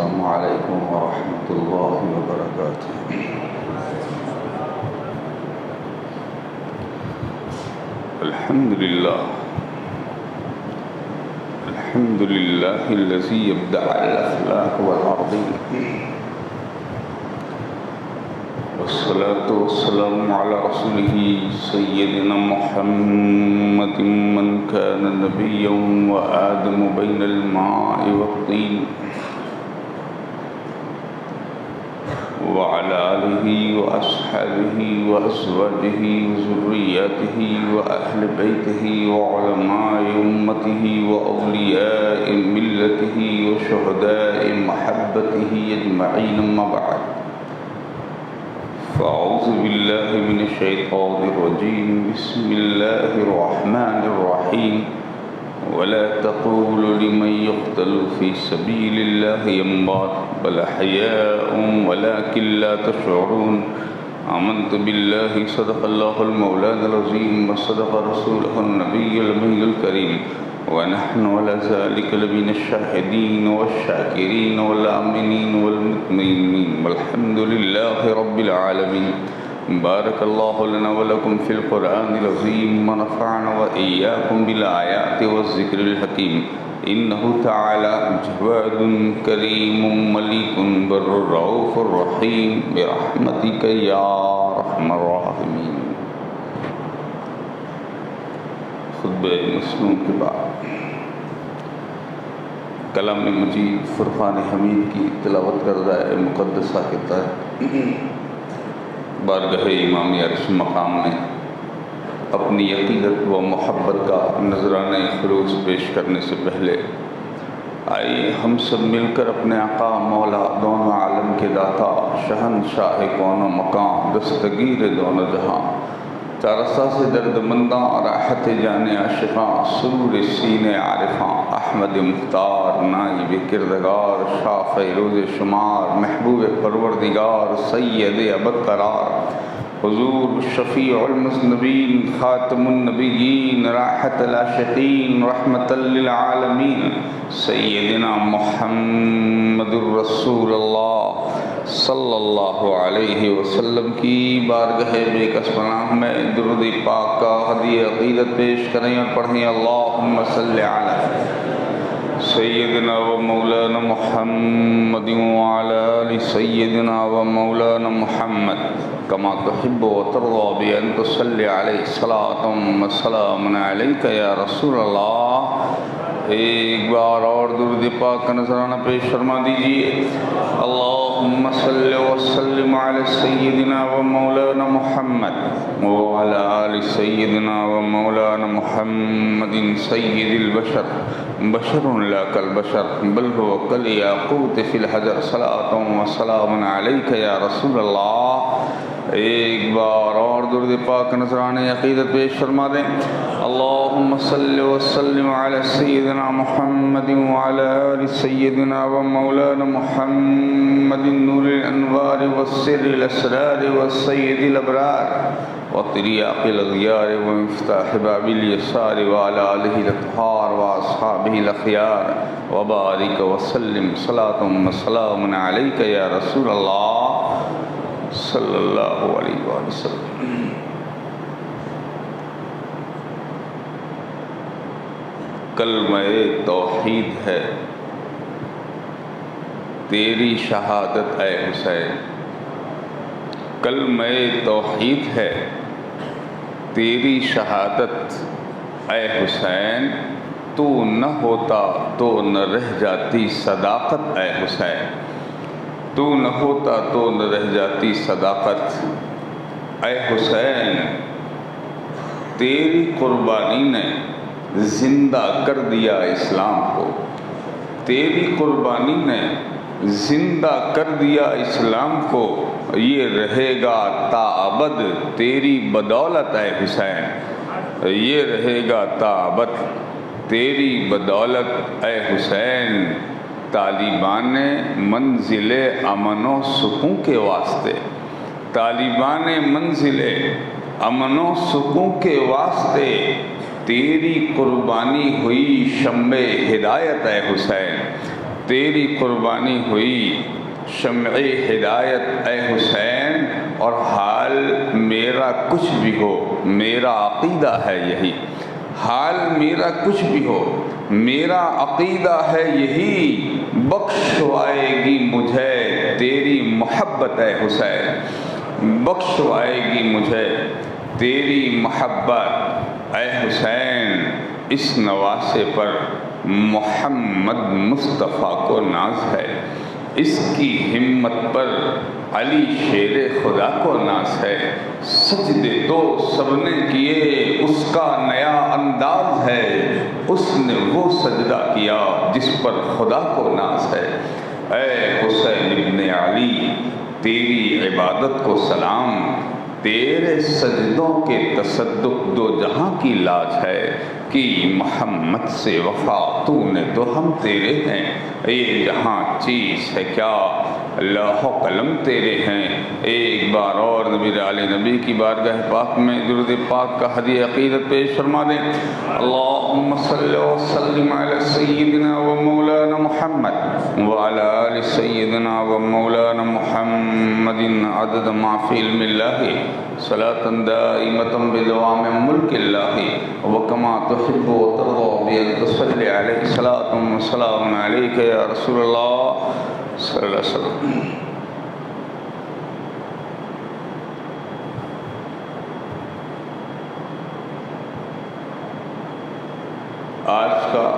السلام علیکم ورحمۃ اللہ وبرکاتہ۔ الحمد للہ الذی ابدع الافلاک والارضین، والصلاة والسلام على رسوله سيدنا محمد من كان نبيا وآدم بين الماء والطين، وعلى آله وأصحابه وأزواجه وذرياته وأهل بيته وعلماء أمته وأولياء ملته وشهداء محبته أجمعين، أما بعد، فأعوذ بالله من الشيطان الرجيم، بسم الله الرحمن الرحيم، ولا تقولوا لمن يقتل في سبيل الله أموات بل أحياء ولكن لا تشعرون، آمنت بالله صدق الله المولانا العظيم وصدق رسوله النبي الأمي الكريم، ونحن على ذلك لمن الشاهدين والشاكرين والآمنين والمطمئنين، والحمد لله رب العالمين۔ بارك الله لنا ولكم في القرآن العظيم، ونفعنا وإياكم بالآيات والذكر الحكيم، إنه تعالى جواد كريم مليك بر رؤوف رحيم، برحمتك يا أرحم الراحمين۔ خطبہ مسنون کے بعد کلام مجید فرقان حمید کی تلاوت کردہ مقدسہ کے تحت بارگاہ امام عرش مقام میں اپنی عقیدت و محبت کا نذرانہ خلوص پیش کرنے سے پہلے آئیے ہم سب مل کر اپنے آقا مولا دونوں عالم کے داتا شہنشاہ کون و مقام دستگیر دونوں جہاں چارسہ سے درد منداں راحت جانے عاشقاں سرور سینے عارفاں احمد مختار نائب کردگار شافع روز شمار محبوب پروردگار سید ابد قرار حضور شفیع المذنبین خاتم النبیین راحت العاشقین رحمت للعالمین سیدنا محمد الرسول اللہ صلی اللہ علیہ وسلم کی بارگاہ بے کس پناہ میں درود پاک کا ہدیہ عقیدت پیش کریں اور پڑھیں، اللہم صلی علی سیدنا و مولانا محمد وعلی آل سیدنا و مولانا محمد کما تحب و ترضى بأن تصلی علیہ صلاة و سلام علیک یا رسول اللہ۔ ایک بار اور درود پاک کا نذرانہ پیش فرما دیجئے، اللہم صلی وسلم علی سیدنا و مولانا محمد وعلی آل سیدنا و مولانا محمد سید البشر بشر لا کالبشر بل هو کالیاقوت فی الحجر صلاة و سلام علیک یا رسول اللہ۔ ایک بار اور درود پاک کا نذرانہ عقیدت پیش فرما دیں، اللہم صلی وسلم علی سیدنا محمد وعلی آل سیدنا و مولانا محمد نور الانوار والسر الاسرار والسید الابرار وطریاق الاغیار ومفتاح باب الیسار وعلی آلہ الاطہار واصحابہ الاخیار وبارک وسلم صلاة و سلام علیک یا رسول اللہ صلی اللہ علیہ وآلہ وسلم۔ کلمہ توحید ہے تیری شہادت اے حسین، کلمہ توحید ہے تیری شہادت اے حسین، تو نہ ہوتا تو نہ رہ جاتی صداقت اے حسین، تو نہ ہوتا تو نہ رہ جاتی صداقت اے حسین، تیری قربانی نے زندہ کر دیا اسلام کو، تیری قربانی نے زندہ کر دیا اسلام کو، یہ رہے گا تا ابد تیری بدولت اے حسین، یہ رہے گا تا ابد تیری بدولت اے حسین۔ طالبان منزل امن و سکون کے واسطے، طالبان منزل امن و سکون کے واسطے تیری قربانی ہوئی شمع ہدایت اے حسین، تیری قربانی ہوئی شمع ہدایت اے حسین، اور حال میرا کچھ بھی ہو میرا عقیدہ ہے یہی، حال میرا کچھ بھی ہو میرا عقیدہ ہے یہی، بخشوائے گی مجھے تیری محبت اے حسین، بخشوائے گی مجھے تیری محبت اے حسین۔ اس نواسے پر محمد مصطفیٰ کو ناز ہے، اس کی ہمت پر علی شیر خدا کو ناز ہے، سجدے تو سب نے کیے اس کا نیا انداز ہے، اس نے وہ سجدہ کیا جس پر خدا کو ناز ہے۔ اے حسین ابن علی تیری عبادت کو سلام، تیرے سجدوں کے تصدق دو جہاں کی لاج ہے، کہ محمد سے وفا تو نے تو ہم تیرے ہیں، یہ جہاں چیز ہے کیا لوح و قلم تیرے ہیں۔ ایک بار اور نبی علی نبی کی بارگاہ پاک میں درود پاک کا ہدیہ عقیدت پیش فرما دیں۔ اللہم صلی وسلم علی سیدنا و مولانا محمد وعلی آل سیدنا و مولانا محمد عدد ما فی علم اللہ، صلاة دائمة بدوام ملک اللہ، وکما تحب و ترضى بأن تصلی علیہ صلاة و سلام علیک یا رسول اللہ صلی اللہ علیہ وسلم۔ آج کا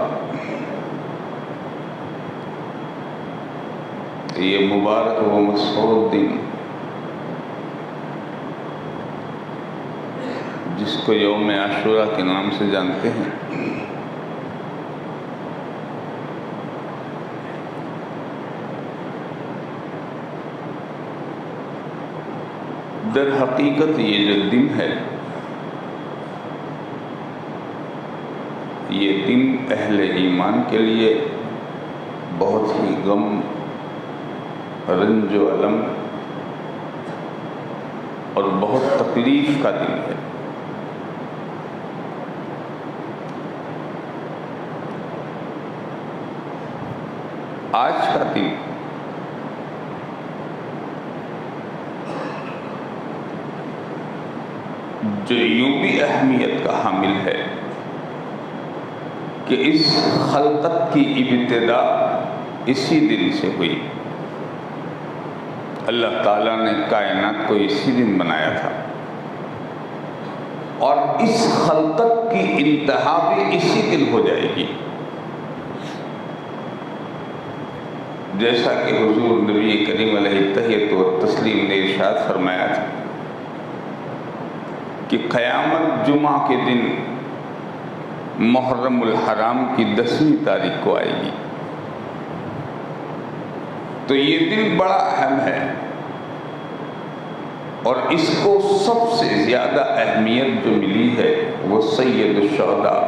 یہ مبارک و مسعود دن، جس کو یوم عاشوراء کے نام سے جانتے ہیں، در حقیقت یہ جو دن ہے، یہ دن اہل ایمان کے لیے بہت ہی غم، رنج و الم اور بہت تکلیف کا دن ہے۔ آج کا دن جو یوں بھی اہمیت کا حامل ہے کہ اس خلقت کی ابتدا اسی دن سے ہوئی، اللہ تعالیٰ نے کائنات کو اسی دن بنایا تھا، اور اس خلقت کی انتہا بھی اسی دن ہو جائے گی، جیسا کہ حضور نبی کریم علیہ التحیۃ و تسلیم نے ارشاد فرمایا تھا کہ قیامت جمعہ کے دن محرم الحرام کی 10ویں تاریخ کو آئے گی۔ تو یہ دن بڑا اہم ہے، اور اس کو سب سے زیادہ اہمیت جو ملی ہے وہ سید الشہداء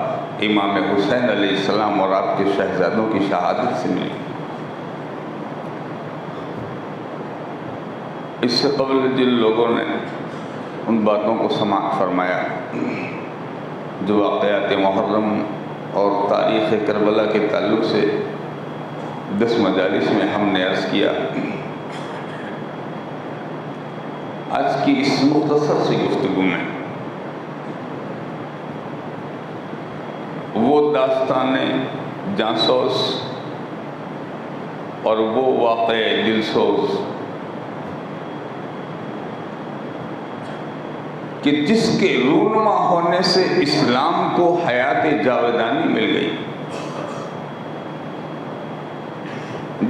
امام حسین علیہ السلام اور آپ کے شہزادوں کی شہادت سے ملی۔ اس سے قبل جن لوگوں نے ان باتوں کو سماعت فرمایا جو واقعات محرم اور تاریخ کربلا کے تعلق سے 10 مجالس میں ہم نے عرض کیا، آج کی اس مختصر سی گفتگو میں وہ داستانیں جانسوز اور وہ واقعے دلسوز کہ جس کے رونما ہونے سے اسلام کو حیات جاودانی مل گئی،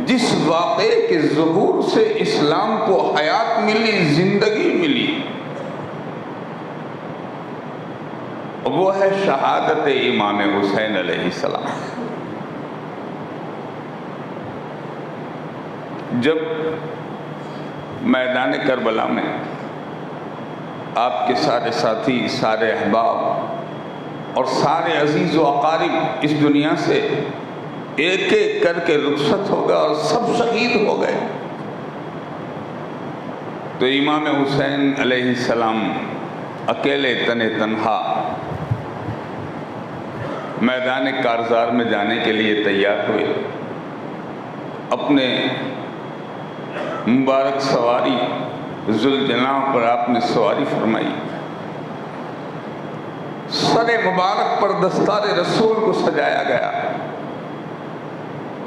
جس واقعے کے ظہور سے اسلام کو حیات ملی، زندگی ملی، وہ ہے شہادت امام حسین علیہ السلام۔ جب میدان کربلا میں آپ کے سارے ساتھی، سارے احباب اور سارے عزیز و اقارب اس دنیا سے ایک ایک کر کے رخصت ہو گئے اور سب شہید ہو گئے، تو امام حسین علیہ السلام اکیلے تنہا میدان کارزار میں جانے کے لیے تیار ہوئے، اپنے مبارک سواری ذوالجناح پر آپ نے سواری فرمائی، سر مبارک پر دستار رسول کو سجایا گیا،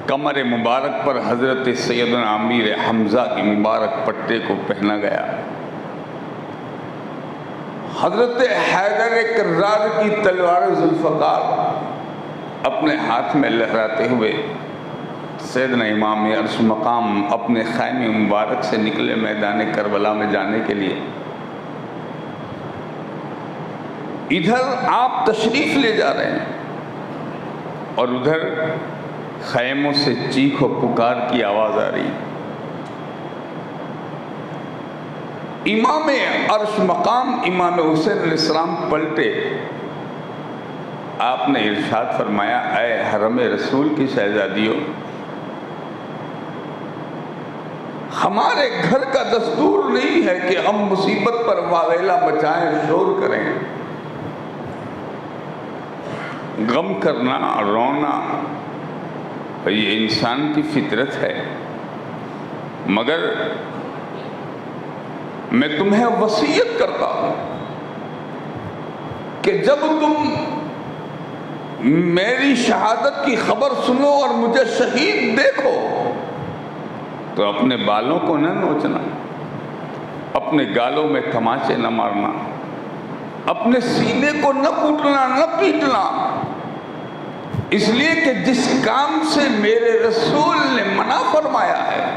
کمر مبارک پر حضرت سیدنا امیر حمزہ کی مبارک پٹے کو پہنا گیا، حضرت حیدر کرار کی تلوار ذوالفقار اپنے ہاتھ میں لہراتے ہوئے سیدنا امام عرش مقام اپنے خیمے مبارک سے نکلے میدان کربلا میں جانے کے لیے۔ ادھر آپ تشریف لے جا رہے ہیں اور ادھر خیموں سے چیخ و پکار کی آواز آ رہی۔ امام عرش مقام امام حسین علیہ السلام پلٹے، آپ نے ارشاد فرمایا، اے حرم رسول کی شہزادیوں، ہمارے گھر کا دستور نہیں ہے کہ ہم مصیبت پر واویلا مچائیں، شور کریں۔ غم کرنا، رونا یہ انسان کی فطرت ہے، مگر میں تمہیں وصیت کرتا ہوں کہ جب تم میری شہادت کی خبر سنو اور مجھے شہید دیکھو تو اپنے بالوں کو نہ نوچنا، اپنے گالوں میں تماچے نہ مارنا، اپنے سینے کو نہ کوٹنا نہ پیٹنا، اس لیے کہ جس کام سے میرے رسول نے منع فرمایا ہے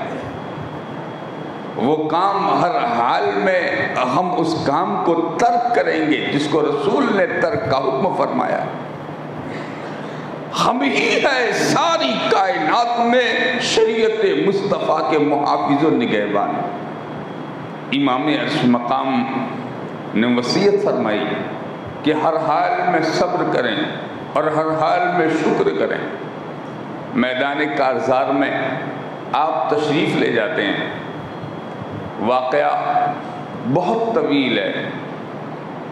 وہ کام ہر حال میں ہم اس کام کو ترک کریں گے جس کو رسول نے ترک کا حکم فرمایا۔ ہم ہی ہے ساری کائنات میں شریعت مصطفیٰ کے محافظ و نگہبان۔ امام عرش مقام نے وصیت فرمائی کہ ہر حال میں صبر کریں اور ہر حال میں شکر کریں۔ میدان کارزار میں آپ تشریف لے جاتے ہیں، واقعہ بہت طویل ہے،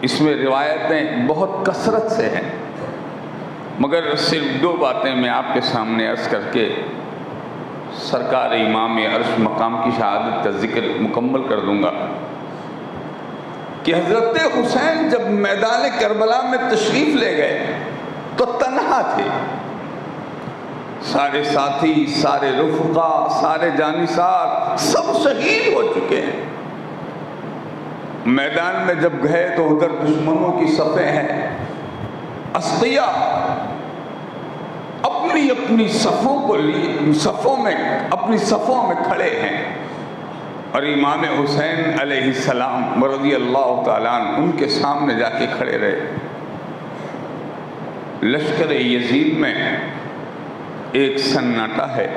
اس میں روایتیں بہت کثرت سے ہیں، مگر صرف 2 باتیں میں آپ کے سامنے عرض کر کے سرکار امام عرش مقام کی شہادت کا ذکر مکمل کر دوں گا کہ حضرت حسین جب میدان کربلا میں تشریف لے گئے تو تنہا تھے، سارے ساتھی، سارے رفقا، سارے جانثار سب شہید ہو چکے ہیں۔ میدان میں جب گئے تو ادھر دشمنوں کی صفیں ہیں، اسقیاء اپنی اپنی صفوں کو لیے اپنی صفوں میں کھڑے ہیں، اور امام حسین علیہ السلام رضی اللہ تعالیٰ عنہ ان کے سامنے جا کے کھڑے رہے۔ لشکر یزید میں ایک سناٹا ہے۔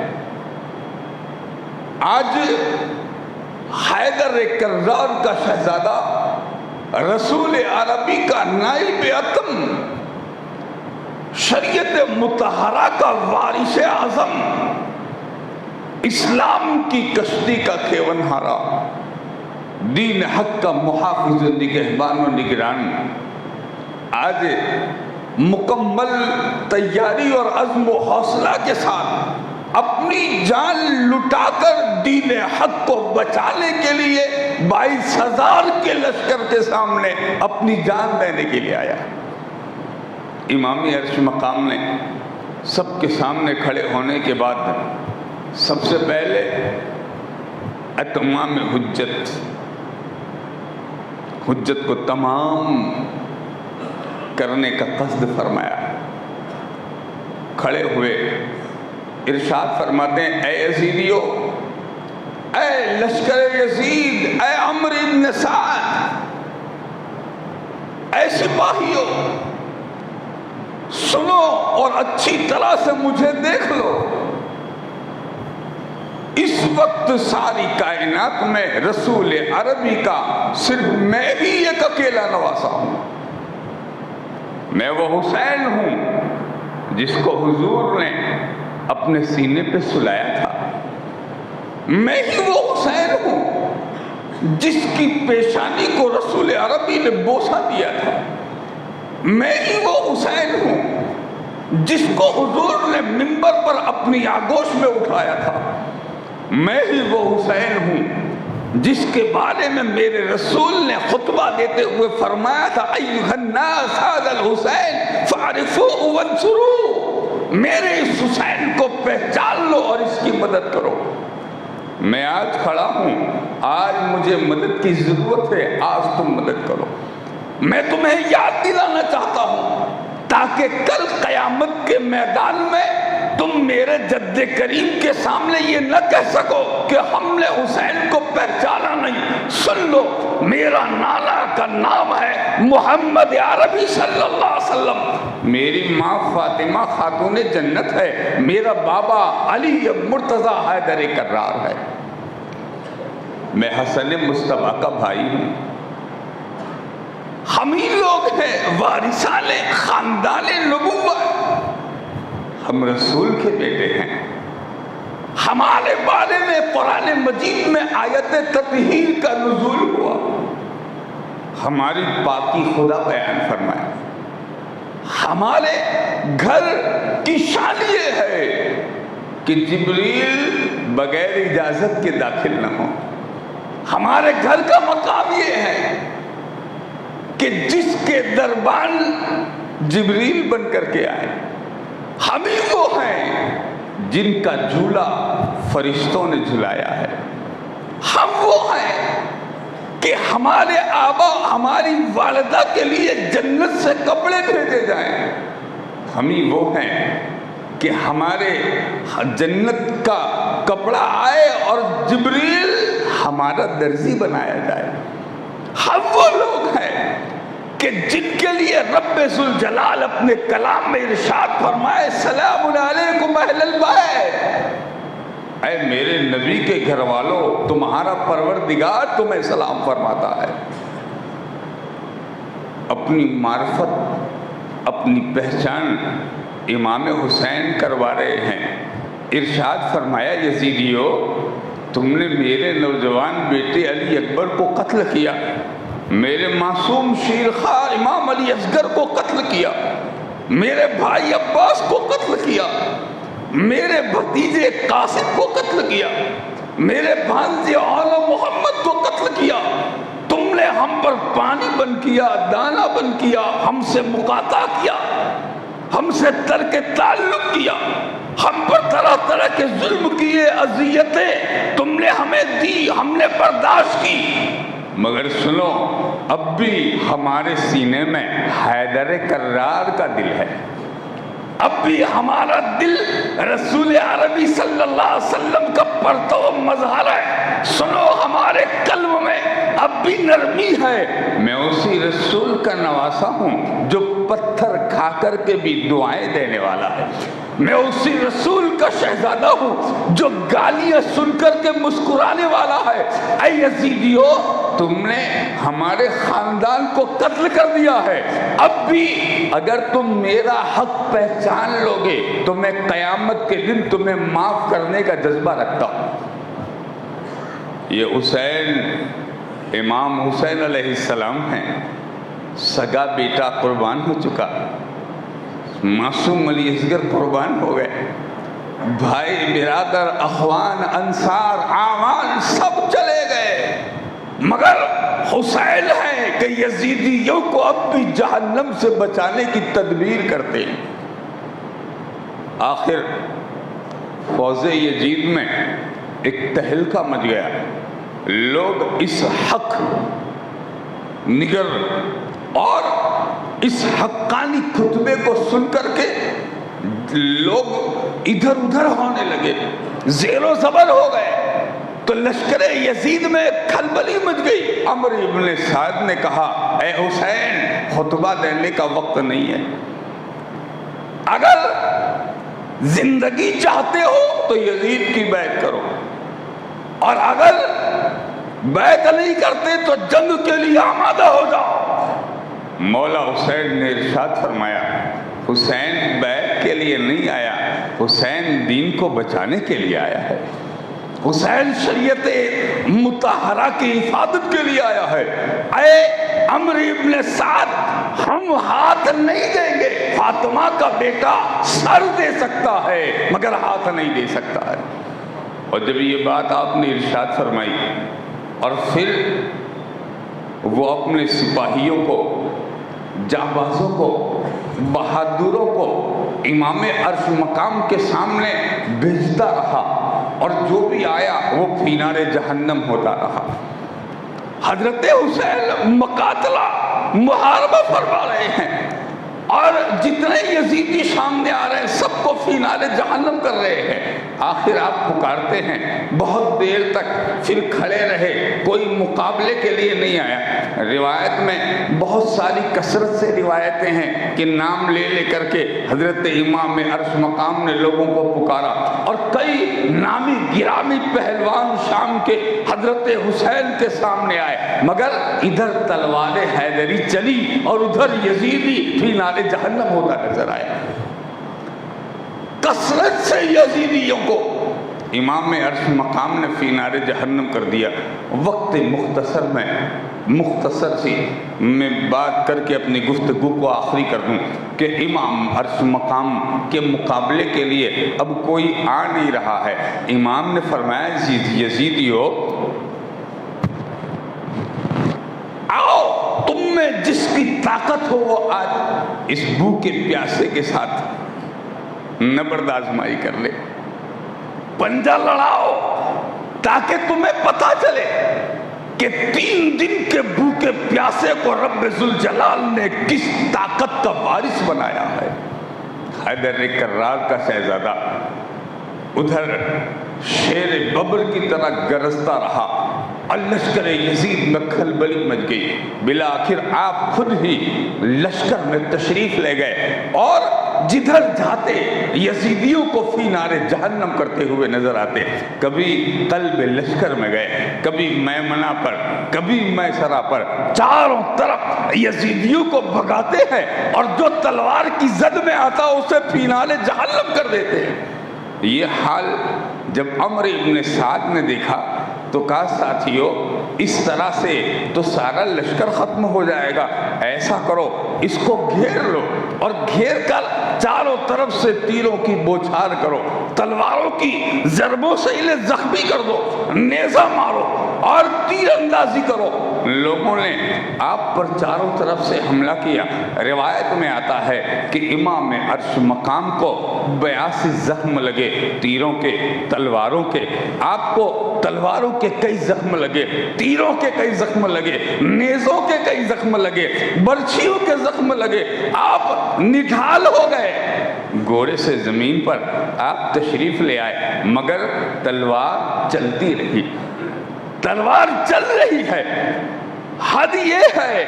آج حیدر کرار کا شہزادہ، رسول عربی کا نائب اتم، شریعت مطہرہ کا وارث اعظم، اسلام کی کشتی کا کھیونہارا، دین حق کا محافظ نگہبان و نگران، آج مکمل تیاری اور عزم و حوصلہ کے ساتھ اپنی جان لٹا کر دین حق کو بچانے کے لیے 22,000 کے لشکر کے سامنے اپنی جان دینے کے لیے آیا۔ امام عرش مقام نے سب کے سامنے کھڑے ہونے کے بعد سب سے پہلے اتمام حجت کو تمام کرنے کا قصد فرمایا۔ کھڑے ہوئے ارشاد فرماتے ہیں، اے یزیدیو، اے لشکر یزید، اے عمرو بن سعد، اے سپاہیو، سنو اور اچھی طرح سے مجھے دیکھ لو۔ اس وقت ساری کائنات میں رسول عربی کا صرف میں ہی ایک اکیلا نواسا ہوں۔ میں وہ حسین ہوں جس کو حضور نے اپنے سینے پہ سلایا تھا۔ میں ہی وہ حسین ہوں جس کی پیشانی کو رسول عربی نے بوسہ دیا تھا۔ میں ہی وہ حسین ہوں جس کو حضور نے منبر پر اپنی آغوش میں اٹھایا تھا۔ میں ہی وہ حسین ہوں جس کے بارے میں میرے رسول نے خطبہ دیتے ہوئے فرمایا تھا ایھا الناس ھذا الحسین فاعرفوہ وانصروہ، میرے اس حسین کو پہچان لو اور اس کی مدد کرو۔ میں آج کھڑا ہوں، آج مجھے مدد کی ضرورت ہے، آج تم مدد کرو۔ میں تمہیں یاد دلانا چاہتا ہوں تاکہ کل قیامت کے میدان میں تم میرے جد کریم کے سامنے یہ نہ کہہ سکو کہ ہم نے حسین کو پہچانا نہیں۔ سن لو، میرا نانا کا نام ہے محمد عربی صلی اللہ علیہ وسلم، میری ماں فاطمہ خاتون جنت ہے، میرا بابا علی مرتضیٰ حیدر کرار ہے، میں حسن مصطفیٰ کا بھائی ہوں۔ ہم ہی لوگ ہیں وارثان خاندان نبوت، ہم رسول کے بیٹے ہیں۔ ہمارے بارے میں قرآن مجید میں آیت تطہیر کا نزول ہوا، ہماری پاکی خدا بیان فرمائے۔ ہمارے گھر کی شان یہ ہے کہ جبریل بغیر اجازت کے داخل نہ ہو۔ ہمارے گھر کا مقام یہ ہے کہ جس کے دربان جبریل بن کر کے آئے، ہم ہی وہ ہیں جن کا جھولا فرشتوں نے جھلایا ہے۔ ہم وہ ہیں کہ ہمارے آبا ہماری والدہ کے لیے جنت سے کپڑے بھیجے جائیں۔ ہم ہی وہ ہیں کہ ہمارے جنت کا کپڑا آئے اور جبریل ہمارا درزی بنایا جائے۔ ہم وہ لوگ ہیں کہ جن کے لیے رب ذوالجلال اپنے کلام میں ارشاد فرمائے سلام علیکم اہل البیت، اے میرے نبی کے گھر والوں، تمہارا پروردگار تمہیں سلام فرماتا ہے۔ اپنی معرفت، اپنی پہچان امام حسین کروا رہے ہیں۔ ارشاد فرمایا یزیدیو، تم نے میرے نوجوان بیٹے علی اکبر کو قتل کیا، میرے معصوم شیرخوار امام علی اصغر کو قتل کیا، میرے بھائی عباس کو قتل کیا، میرے بھتیجے قاسم کو قتل کیا، میرے بھانجے اعلیٰ محمد کو قتل کیا۔ تم نے ہم پر پانی بند کیا، دانا بند کیا، ہم سے مقاطعہ کیا، ہم سے ترک تعلق کیا، ہم پر طرح طرح کے ظلم کیے، اذیتیں تم نے ہمیں دی، ہم نے برداشت کی، مگر سنو اب بھی ہمارے سینے میں حیدر کرار کا دل ہے، اب بھی ہمارا دل رسول عربی صلی اللہ علیہ وسلم کا پرتو مظہر ہے۔ سنو ہمارے قلب میں اب بھی نرمی ہے۔ میں اسی رسول کا نواسا ہوں جو پتھر کھا کر کے بھی دعائیں دینے والا ہے۔ میں اسی رسول کا شہزادہ ہوں جو گالیاں سن کر کے مسکرانے والا ہے۔ اے یزیدیو، تم نے ہمارے خاندان کو قتل کر دیا ہے، اب بھی اگر تم میرا حق پہچان لو گے تو میں قیامت کے دن تمہیں معاف کرنے کا جذبہ رکھتا ہوں۔ یہ حسین، امام حسین علیہ السلام ہیں، سگا بیٹا قربان ہو چکا، معصوم علی اصغر قربان ہو گئے، بھائی برادر اخوان انصار اعوان سب چلے گئے، مگر حسین ہے کہ یزیدیوں کو اب بھی جہنم سے بچانے کی تدبیر کرتے ہیں۔ آخر فوز یزید میں ایک تہلکہ مچ گیا، لوگ اس حق نگر اور اس حقانی خطبے کو سن کر کے لوگ ادھر ادھر ہونے لگے، زیر و زبر ہو گئے، تو لشکر یزید میں کھلبلی مچ گئی۔ عمرو ابن سعد نے کہا اے حسین، خطبہ دینے کا وقت نہیں ہے، اگر زندگی چاہتے ہو تو یزید کی بیعت کرو، اور اگر بیعت نہیں کرتے تو جنگ کے لیے آمادہ ہو جاؤ۔ مولا حسین نے ارشاد فرمایا حسین بیعت کے لیے نہیں آیا، حسین دین کو بچانے کے لیے آیا ہے، حسین شریعت مطہرہ کی حفاظت کے لیے آیا ہے۔ اے عمرو ابن سعد، ہم ہاتھ نہیں دیں گے، فاطمہ کا بیٹا سر دے سکتا ہے مگر ہاتھ نہیں دے سکتا ہے۔ اور جب یہ بات آپ نے ارشاد فرمائی اور پھر وہ اپنے سپاہیوں کو، جانبازوں کو، بہادروں کو امام عرش مقام کے سامنے بھیجتا رہا اور جو بھی آیا وہ فینار جہنم ہوتا رہا۔ حضرت حسین مقاتلہ محاربہ فرما رہے ہیں اور جتنے یزیدی سامنے آ رہے ہیں سب کو فینار جہنم کر رہے ہیں۔ آخر آپ پکارتے ہیں، بہت دیر تک پھر کھڑے رہے، کوئی مقابلے کے لیے نہیں آیا۔ روایت میں بہت ساری کثرت سے روایتیں ہیں کہ نام لے لے کر کے حضرت امام عرش مقام نے لوگوں کو پکارا اور کئی نامی گرامی پہلوان شام کے حضرت حسین کے سامنے آئے، مگر ادھر تلوار حیدری چلی اور ادھر یزیدی فینار جہنم ہوتا نظر آیا۔ کثرت سے یزیدیوں کو امام عرش مقام نے فینار جہنم کر دیا۔ وقت مختصر سی میں بات کر کے اپنی گفتگو کو آخری کر دوں کہ امام عرش مقام کے مقابلے کے لیے اب کوئی آ نہیں رہا ہے۔ امام نے فرمایا یزیدیو آؤ، تم میں جس کی طاقت ہو وہ آج اس بھوکے پیاسے کے ساتھ نبرد آزمائی کر لے، پنجہ لڑاؤ تاکہ تمہیں پتا چلے کہ 3 دن کے بھوکے پیاسے کو رب ذوالجلال نے کس طاقت کا وارث بنایا ہے۔ حیدر کرار کا شہزادہ ادھر شیر ببر کی طرح گرجتا رہا اور لشکر یزید میں کھلبلی مچ گئی۔ بالآخر آپ خود ہی لشکر میں تشریف لے گئے اور جدھر جاتے یزیدیوں کو فینار جہنم کرتے ہوئے نظر آتے۔ کبھی قلب لشکر میں گئے، کبھی میمنہ پر، کبھی میسرہ پر، چاروں طرف یزیدیوں کو بھگاتے ہیں اور جو تلوار کی زد میں آتا اسے فینار جہنم کر دیتے ہیں۔ یہ حال جب عمرو ابن سعد نے دیکھا تو کہا ساتھیو اس طرح سے تو سارا لشکر ختم ہو جائے گا، ایسا کرو اس کو گھیر لو اور گھیر کر چاروں طرف سے تیروں کی بوچھار کرو، تلواروں کی ضربوں سے انہیں زخمی کر دو، نیزہ مارو اور تیر اندازی کرو۔ لوگوں نے آپ پر چاروں طرف سے حملہ کیا۔ روایت میں آتا ہے کہ امام عرش مقام کو 82 زخم لگے تیروں کے، تلواروں کے۔ آپ کو تلواروں کے کئی زخم لگے، تیروں کے کئی زخم لگے، نیزوں کے کئی زخم لگے، برچھیوں کے زخم لگے۔ آپ نڈھال ہو گئے، گھوڑے سے زمین پر آپ تشریف لے آئے، مگر تلوار چلتی رہی، تلوار چل رہی ہے۔ حد یہ ہے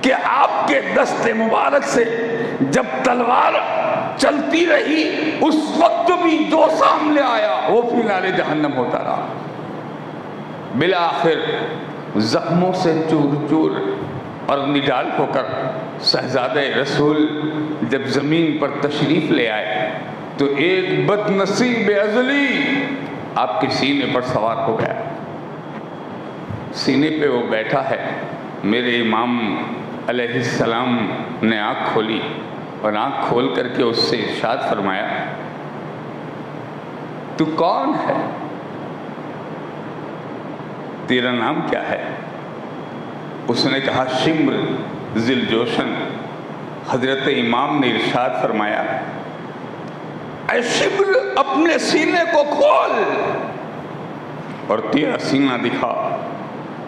کہ آپ کے دست مبارک سے جب تلوار چلتی رہی اس وقت بھی جو سامنے آیا وہ فینار جہنم ہوتا رہا۔ بالآخر زخموں سے چور چور اور نڈال ہو کر شہزادہ رسول جب زمین پر تشریف لے آئے تو ایک بد نصیب ازلی آپ کے سینے پر سوار ہو گیا۔ سینے پہ وہ بیٹھا ہے۔ میرے امام علیہ السلام نے آنکھ کھولی اور آنکھ کھول کر کے اس سے ارشاد فرمایا تو کون ہے؟ تیرا نام کیا ہے؟ اس نے کہا شمر ذل جوشن۔ حضرت امام نے ارشاد فرمایا اے شمر اپنے سینے کو کھول اور تیرا سینہ دکھا،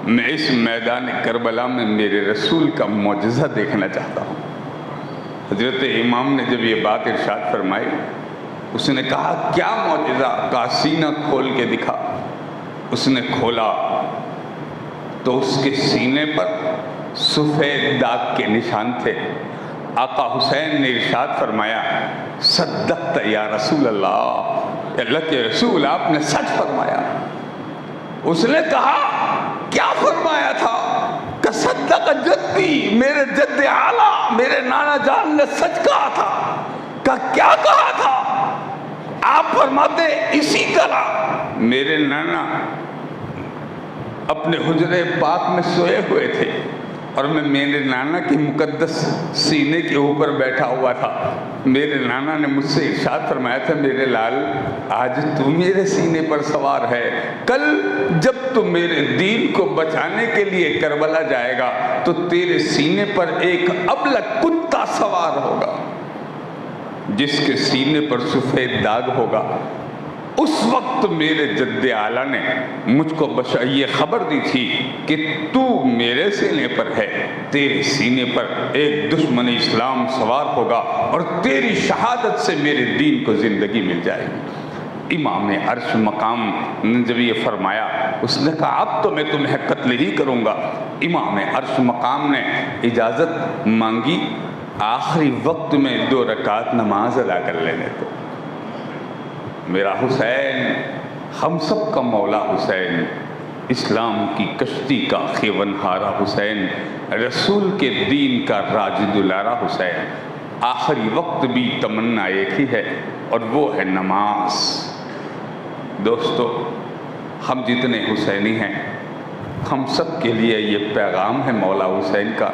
میں اس میدان کربلا میں میرے رسول کا معجزہ دیکھنا چاہتا ہوں۔ حضرت امام نے جب یہ بات ارشاد فرمائی اس نے کہا کیا معجزہ؟ کا سینہ کھول کے دکھا۔ اس نے کھولا تو اس کے سینے پر سفید داغ کے نشان تھے۔ آقا حسین نے ارشاد فرمایا صدقت یا رسول اللہ، اللہ کے رسول آپ نے سچ فرمایا۔ اس نے کہا کیا فرمایا تھا؟ کہ صدق جدی، میرے جد اعلیٰ میرے نانا جان نے سچ کہا تھا۔ کہ کیا کہا تھا؟ آپ فرماتے اسی طرح میرے نانا اپنے حجرے پاک میں سوئے ہوئے تھے، اور میں میرے نانا کی مقدس سینے کے اوپر بیٹھا ہوا تھا۔ میرے نانا نے مجھ سے ارشاد فرمایا تھا، میرے لال آج تو میرے سینے پر سوار ہے، کل جب تو میرے دین کو بچانے کے لیے کربلا جائے گا تو تیرے سینے پر ایک ابلک کتا سوار ہوگا، جس کے سینے پر سفید داغ ہوگا۔ اس وقت میرے جد اعلیٰ نے مجھ کو یہ خبر دی تھی کہ تو میرے سینے پر ہے، تیرے سینے پر ایک دشمن اسلام سوار ہوگا اور تیری شہادت سے میرے دین کو زندگی مل جائے گی۔ امام عرش مقام نے جب یہ فرمایا، اس نے کہا اب تو میں تمہیں قتل ہی کروں گا۔ امام عرش مقام نے اجازت مانگی، آخری وقت میں 2 رکعت نماز ادا کر لینے تو۔ میرا حسین، ہم سب کا مولا حسین، اسلام کی کشتی کا خیونہارا حسین، رسول کے دین کا راجد الارا حسین، آخری وقت بھی تمنا ایک ہی ہے اور وہ ہے نماز۔ دوستو، ہم جتنے حسینی ہیں، ہم سب کے لیے یہ پیغام ہے مولا حسین کا۔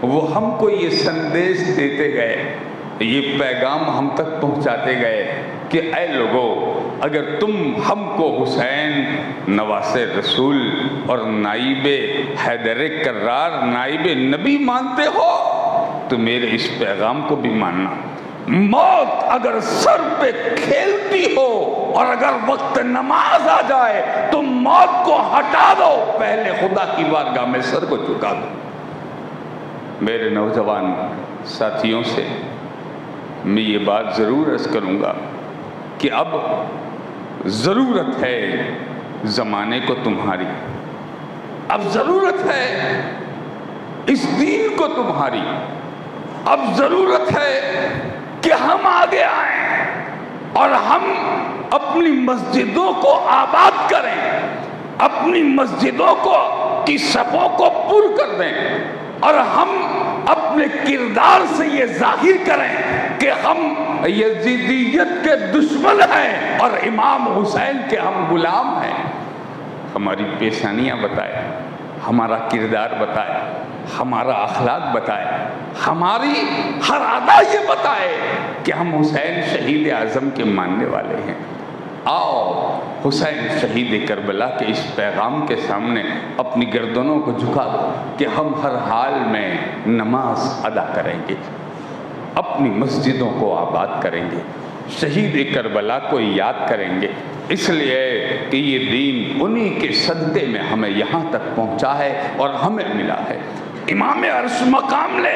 وہ ہم کو یہ سندیش دیتے گئے، یہ پیغام ہم تک پہنچاتے گئے کہ اے لوگو، اگر تم ہم کو حسین نواس رسول اور نائب حیدر کرار، نائب نبی مانتے ہو تو میرے اس پیغام کو بھی ماننا۔ موت اگر سر پہ کھیلتی ہو اور اگر وقت نماز آ جائے تو موت کو ہٹا دو، پہلے خدا کی بارگاہ میں سر کو جھکا دو۔ میرے نوجوان ساتھیوں سے میں یہ بات ضرور عرض کروں گا کہ اب ضرورت ہے زمانے کو تمہاری، اب ضرورت ہے اس دین کو تمہاری، اب ضرورت ہے کہ ہم آگے آئیں اور ہم اپنی مسجدوں کو آباد کریں، اپنی مسجدوں کی صفوں کو پر کر دیں، اور ہم اپنے کردار سے یہ ظاہر کریں کہ ہم یزیدیت کے دشمن ہیں اور امام حسین کے ہم غلام ہیں۔ ہماری پیشانیاں بتائے، ہمارا کردار بتائے، ہمارا اخلاق بتائے، ہماری ہر ادا یہ بتائے کہ ہم حسین شہید اعظم کے ماننے والے ہیں۔ آؤ حسین شہید کربلا کے اس پیغام کے سامنے اپنی گردنوں کو جھکا دو کہ ہم ہر حال میں نماز ادا کریں گے، اپنی مسجدوں کو آباد کریں گے، شہید کربلا کو یاد کریں گے، اس لیے کہ یہ دین انہی کے صدقے میں ہمیں یہاں تک پہنچا ہے اور ہمیں ملا ہے۔ امام عرش مقام نے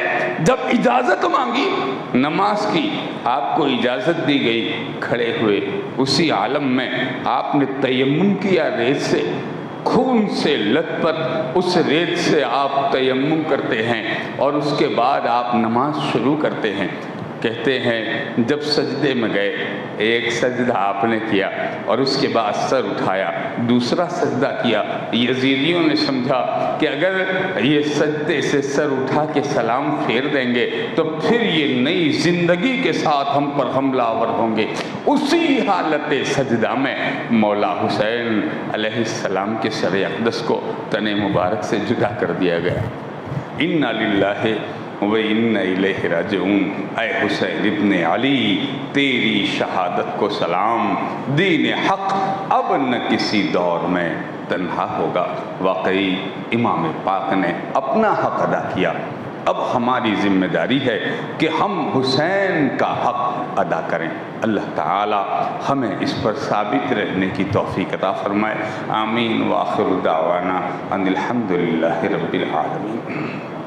جب اجازت مانگی نماز کی، آپ کو اجازت دی گئی، کھڑے ہوئے اسی عالم میں آپ نے تیمم کیا، ریت سے، خون سے لت پت اس ریت سے آپ تیمم کرتے ہیں اور اس کے بعد آپ نماز شروع کرتے ہیں۔ کہتے ہیں جب سجدے میں گئے، ایک سجدہ آپ نے کیا اور اس کے بعد سر اٹھایا، دوسرا سجدہ کیا۔ یزیدیوں نے سمجھا کہ اگر یہ سجدے سے سر اٹھا کے سلام پھیر دیں گے تو پھر یہ نئی زندگی کے ساتھ ہم پر حملہ آور ہوں گے۔ اسی حالت سجدہ میں مولا حسین علیہ السلام کے سر اقدس کو تن مبارک سے جدا کر دیا گیا۔ اِنَّا لِلَّهِ وَإِنَّا إِلَيْهِ رَاجِعُونَ۔ اے حسین ابن علی، تیری شہادت کو سلام، دین حق اب نہ کسی دور میں تنہا ہوگا۔ واقعی امام پاک نے اپنا حق ادا کیا، اب ہماری ذمہ داری ہے کہ ہم حسین کا حق ادا کریں۔ اللہ تعالی ہمیں اس پر ثابت رہنے کی توفیق عطا فرمائے۔ آمین۔ وآخر دعوانا ان الحمد للہ رب العالمین۔